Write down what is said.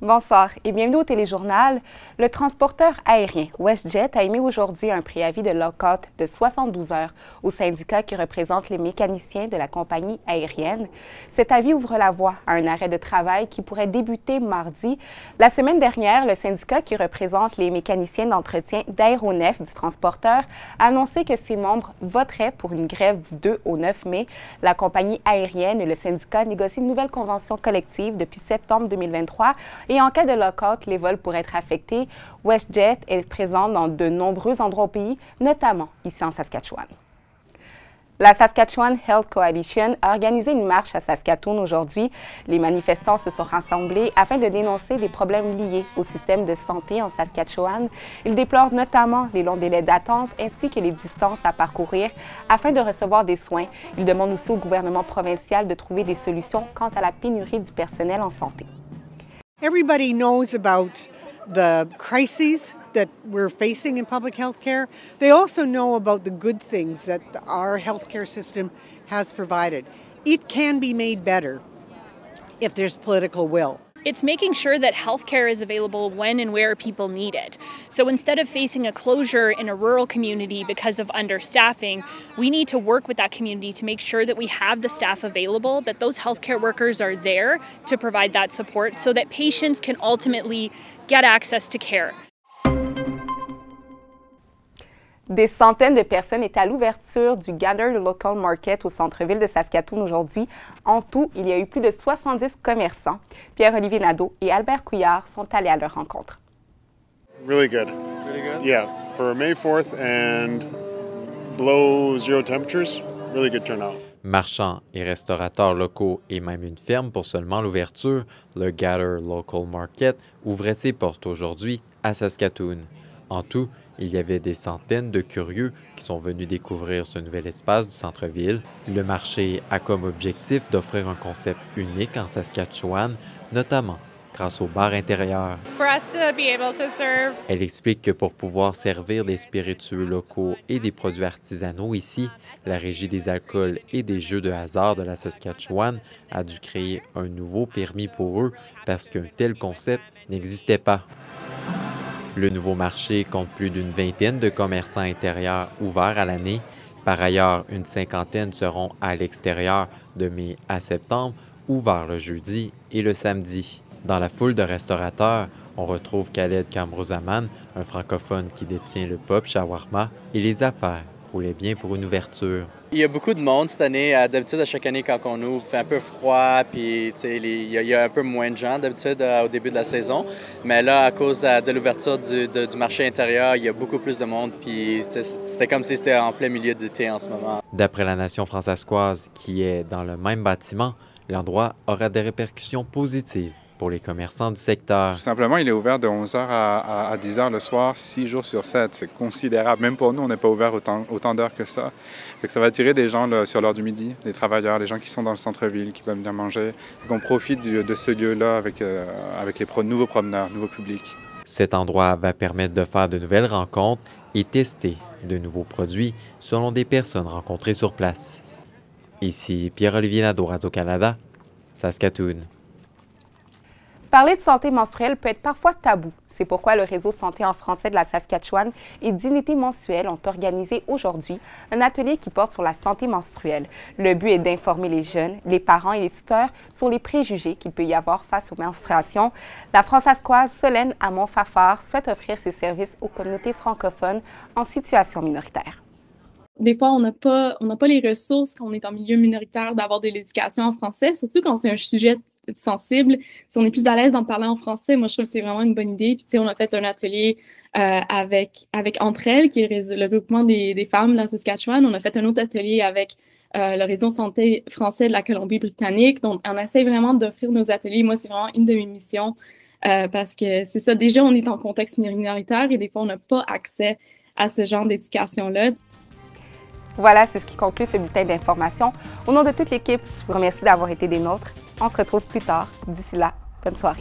Bonsoir et bienvenue au Téléjournal. Le transporteur aérien WestJet a émis aujourd'hui un préavis de lock-out de 72 heures au syndicat qui représente les mécaniciens de la compagnie aérienne. Cet avis ouvre la voie à un arrêt de travail qui pourrait débuter mardi. La semaine dernière, le syndicat qui représente les mécaniciens d'entretien d'aéronefs du transporteur a annoncé que ses membres voteraient pour une grève du 2 au 9 mai. La compagnie aérienne et le syndicat négocient une nouvelle convention collective depuis septembre 2023 et en cas de lock-out, les vols pourraient être affectés. WestJet est présent dans de nombreux endroits au pays, notamment ici en Saskatchewan. La Saskatchewan Health Coalition a organisé une marche à Saskatoon aujourd'hui. Les manifestants se sont rassemblés afin de dénoncer des problèmes liés au système de santé en Saskatchewan. Ils déplorent notamment les longs délais d'attente ainsi que les distances à parcourir afin de recevoir des soins. Ils demandent aussi au gouvernement provincial de trouver des solutions quant à la pénurie du personnel en santé. Everybody knows about the crises that we're facing in public health care. They also know about the good things that our healthcare system has provided. It can be made better if there's political will. It's making sure that healthcare is available when and where people need it. So instead of facing a closure in a rural community because of understaffing, we need to work with that community to make sure that we have the staff available, that those healthcare workers are there to provide that support so that patients can ultimately get access to care. Des centaines de personnes étaient à l'ouverture du Gather Local Market au centre-ville de Saskatoon aujourd'hui. En tout, il y a eu plus de 70 commerçants. Pierre-Olivier Nadeau et Albert Couillard sont allés à leur rencontre. Really good. Really good? Yeah, for May 4th and below zero temperatures, really good turnout. Marchands et restaurateurs locaux et même une ferme pour seulement l'ouverture, le Gather Local Market ouvrait ses portes aujourd'hui à Saskatoon. En tout, il y avait des centaines de curieux qui sont venus découvrir ce nouvel espace du centre-ville. Le marché a comme objectif d'offrir un concept unique en Saskatchewan, notamment grâce au bar intérieur. Elle explique que pour pouvoir servir des spiritueux locaux et des produits artisanaux ici, la Régie des alcools et des jeux de hasard de la Saskatchewan a dû créer un nouveau permis pour eux parce qu'un tel concept n'existait pas. Le nouveau marché compte plus d'une vingtaine de commerçants intérieurs ouverts à l'année. Par ailleurs, une cinquantaine seront à l'extérieur de mai à septembre, ouverts le jeudi et le samedi. Dans la foule de restaurateurs, on retrouve Khaled Kamrouzaman, un francophone qui détient le Pop Shawarma, et les affaires roulaient bien pour une ouverture. Il y a beaucoup de monde cette année. D'habitude, à chaque année, quand on ouvre, il fait un peu froid, puis il y a un peu moins de gens d'habitude au début de la saison. Mais là, à cause de l'ouverture du marché intérieur, il y a beaucoup plus de monde, puis c'était comme si c'était en plein milieu d'été en ce moment. D'après la Nation francescoise, qui est dans le même bâtiment, l'endroit aura des répercussions positives pour les commerçants du secteur. Tout simplement, il est ouvert de 11h à 10h le soir, 6 jours sur 7. C'est considérable. Même pour nous, on n'est pas ouvert autant d'heures que ça. Fait que ça va attirer des gens là, sur l'heure du midi, les travailleurs, les gens qui sont dans le centre-ville, qui veulent bien manger. On profite de ce lieu-là avec les nouveaux promeneurs, nouveaux publics. Cet endroit va permettre de faire de nouvelles rencontres et tester de nouveaux produits selon des personnes rencontrées sur place. Ici Pierre-Olivier Nadeau, Radio-Canada, Saskatoon. Parler de santé menstruelle peut être parfois tabou. C'est pourquoi le réseau Santé en français de la Saskatchewan et Dignité mensuelle ont organisé aujourd'hui un atelier qui porte sur la santé menstruelle. Le but est d'informer les jeunes, les parents et les tuteurs sur les préjugés qu'il peut y avoir face aux menstruations. La Francescoise Solène Hamon-Fafard souhaite offrir ses services aux communautés francophones en situation minoritaire. Des fois, on n'a pas les ressources quand on est en milieu minoritaire d'avoir de l'éducation en français, surtout quand c'est un sujet sensible. Si on est plus à l'aise d'en parler en français, moi, je trouve que c'est vraiment une bonne idée. Puis, on a fait un atelier avec Entre elles, qui est le regroupement des femmes de la Saskatchewan. On a fait un autre atelier avec le réseau santé français de la Colombie-Britannique. Donc, on essaie vraiment d'offrir nos ateliers. Moi, c'est vraiment une de mes missions parce que c'est ça. Déjà, on est en contexte minoritaire et des fois, on n'a pas accès à ce genre d'éducation-là. Voilà, c'est ce qui conclut ce bulletin d'information. Au nom de toute l'équipe, je vous remercie d'avoir été des nôtres. On se retrouve plus tard. D'ici là, bonne soirée.